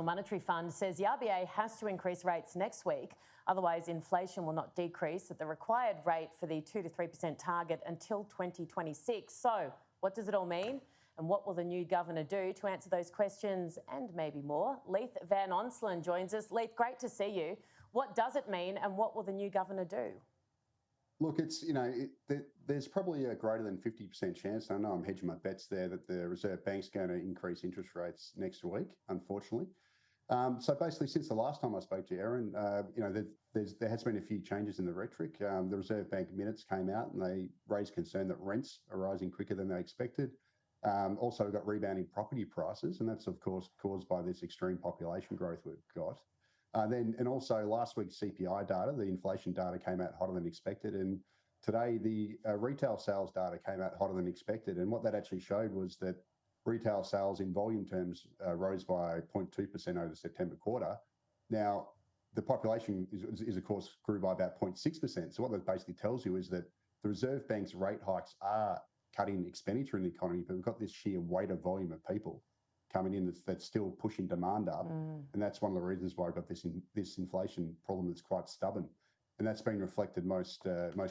Monetary Fund says the RBA has to increase rates next week, otherwise inflation will not decrease at the required rate for the 2 to 3% target until 2026. So what does it all mean? And what will the new governor do? To answer those questions and maybe more, Leith Van Onselen joins us. Leith, great to see you. What does it mean and what will the new governor do? Look, there's probably a greater than 50% chance, I know I'm hedging my bets there, that the Reserve Bank's going to increase interest rates next week, unfortunately. So basically, since the last time I spoke to Erin, there has been a few changes in the rhetoric. The Reserve Bank minutes came out and they raised concern that rents are rising quicker than they expected. Also, we've got rebounding property prices, and that's, of course, caused by this extreme population growth we've got. And also last week's CPI data, the inflation data came out hotter than expected. And today the retail sales data came out hotter than expected. And what that actually showed was that retail sales in volume terms rose by 0.2% over the September quarter. Now, the population is of course grew by about 0.6%. So what that basically tells you is that the Reserve Bank's rate hikes are cutting expenditure in the economy, but we've got this sheer weight of volume of people coming in that's still pushing demand up. And that's one of the reasons why I've got this inflation problem that's quite stubborn. And that's been reflected most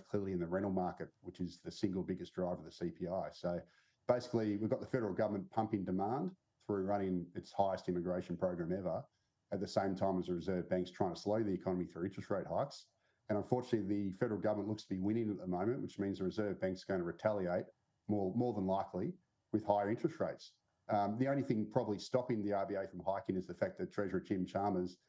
clearly in the rental market, which is the single biggest driver of the CPI. So basically, we've got the federal government pumping demand through running its highest immigration program ever, at the same time as the Reserve Bank's trying to slow the economy through interest rate hikes. And unfortunately, the federal government looks to be winning at the moment, which means the Reserve Bank's going to retaliate more than likely with higher interest rates. The only thing probably stopping the RBA from hiking is the fact that Treasurer Jim Chalmers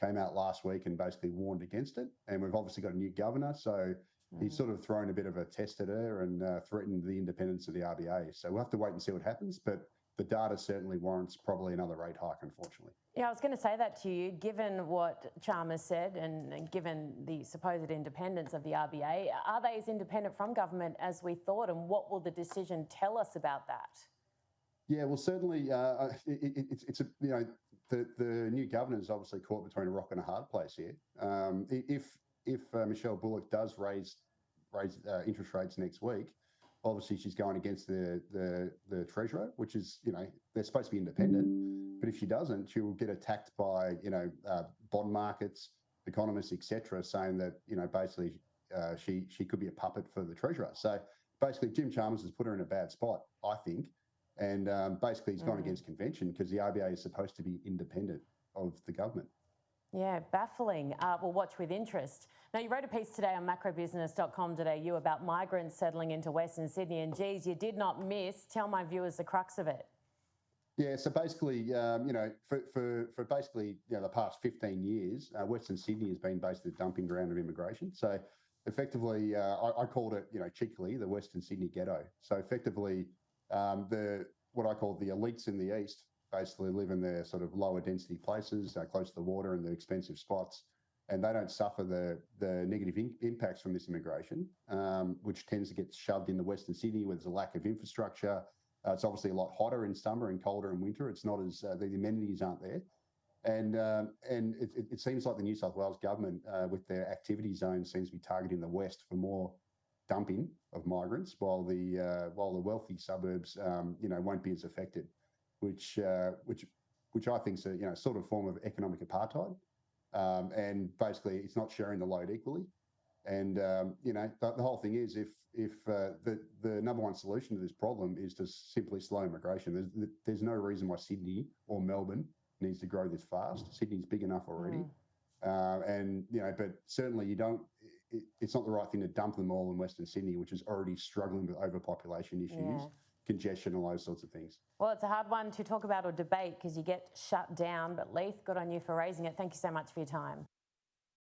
came out last week and basically warned against it. And we've obviously got a new governor, so he's sort of thrown a bit of a test at her and threatened the independence of the RBA. So we'll have to wait and see what happens. But the data certainly warrants probably another rate hike, unfortunately. Yeah, I was going to say that to you. Given what Chalmers said and given the supposed independence of the RBA, are they as independent from government as we thought? And what will the decision tell us about that? Yeah, well, certainly, the new governor is obviously caught between a rock and a hard place here. If Michelle Bullock does raise interest rates next week, obviously she's going against the Treasurer, which is, they're supposed to be independent. But if she doesn't, she will get attacked by bond markets, economists, etc., saying that basically she could be a puppet for the Treasurer. So basically, Jim Chalmers has put her in a bad spot, I think. And basically, he's gone against convention because the RBA is supposed to be independent of the government. Yeah, baffling. We'll watch with interest. Now, you wrote a piece today on macrobusiness.com.au about migrants settling into Western Sydney, and geez, you did not miss. Tell my viewers the crux of it. Yeah, so basically, for basically the past 15 years, Western Sydney has been basically the dumping ground of immigration. So effectively, I called it, cheekily, the Western Sydney Ghetto. So effectively, what I call the elites in the east basically live in their sort of lower density places, close to the water and the expensive spots, and they don't suffer the negative impacts from this immigration, which tends to get shoved into Western Sydney where there's a lack of infrastructure. It's obviously a lot hotter in summer and colder in winter. It's not as the amenities aren't there, and it seems like the New South Wales government with their activity zone seems to be targeting the west for more dumping of migrants, while the wealthy suburbs won't be as affected, which I think is a sort of form of economic apartheid, and basically it's not sharing the load equally. And the whole thing is if the number one solution to this problem is to simply slow immigration. There's no reason why Sydney or Melbourne needs to grow this fast. Sydney's big enough already. But certainly it's not the right thing to dump them all in Western Sydney, which is already struggling with overpopulation issues, congestion, all those sorts of things. Well, it's a hard one to talk about or debate because you get shut down. But Leith, good on you for raising it. Thank you so much for your time.